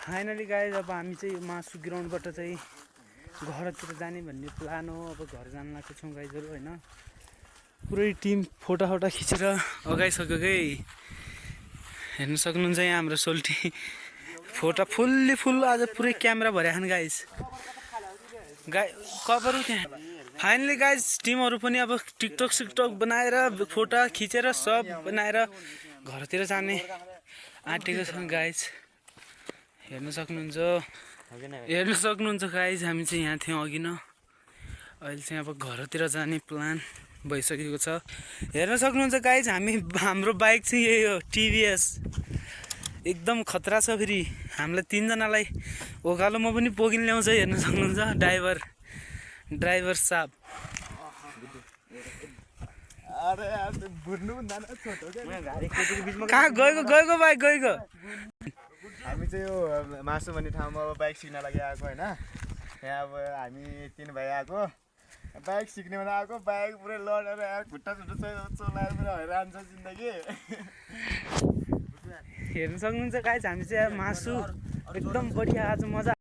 Finally guys अब हामी चाहिँ मासु ग्राउन्डबाट चाहिँ घरतिर जाने भन्ने प्लान हो। अब घर जान लागेको छौँ गाइजहरू होइन। पुरै टिम फोटा खिचेर अगाइसक्यो। हेर्न सक्नुहुन्छ यहाँ हाम्रो सोल्टी फोटा फुल आज पुरै क्यामेरा भरे खान गाइज कभर त्यहाँ। फाइनली गाइज टिमहरू पनि अब टिकटक बनाएर फोटा खिचेर सब बनाएर घरतिर जाने आँटेको छन् गाइज। हेर्न सक्नुहुन्छ गाइज हामी चाहिँ यहाँ थियौँ अघि न। अहिले चाहिँ अब घरतिर जाने प्लान भइसकेको छ। हेर्न सक्नुहुन्छ गाइज हाम्रो बाइक चाहिँ यही हो टिभिएस। एकदम खतरा छ। फेरि हामीलाई तीनजनालाई ओकालोमा पनि पोगिन ल्याउँछ। हेर्न सक्नुहुन्छ ड्राइभर साहब। कहाँ गएको बाइक गएको। हामी चाहिँ यो मासु भन्ने ठाउँमा अब बाइक सिक्न लागि आएको होइन। यहाँ अब हामी 3 भाइ आएको बाइक सिक्ने भने आएको। बाइक पुरै लडेर खुट्टा चलाएर पुरा हैरान छ जिन्दगी। हेर्न सक्नुहुन्छ गाइज हामी चाहिँ मासु एकदम बढिया आज मजा।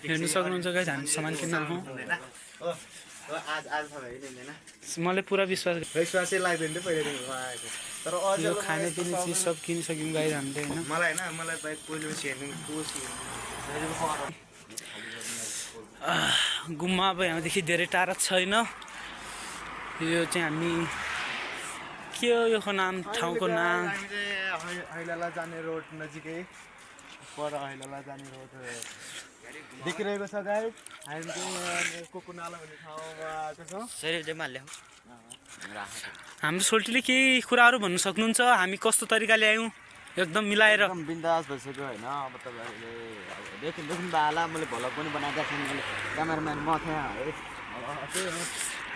हेर्नु सक्नुहुन्छ गाइज हामी सामान किन्न आउँ। मलाई पुरा विश्वासै लाग्दैन थियो पहिलेदेखि आएको। तर यो खाने पिउने चिज सब किनिसक्यौँ गाइज हामीले होइन। मलाई बाइक पहिलो गुम्मा अब यहाँदेखि धेरै टाढा छैन। यो चाहिँ हामी के हो यो ठाउँको नाम हैलाला जाने रोड नजिकै पर हैलाला जाने रोड देखिरहेको छ गाइस। हामी चाहिँ कोकुनाला भन्ने ठाउँमा आएको छौँ। हाम्रो सोल्टीले केही कुराहरू भन्नु सक्नुहुन्छ हामी कस्तो तरिकाले आयौँ एकदम मिलाएर। एकदम बिन्दास भइसक्यो होइन। अब तपाईँहरूले देख्नु होला मैले भ्लग पनि बनाएको छु। क्यामेराम्यान म थिएँ।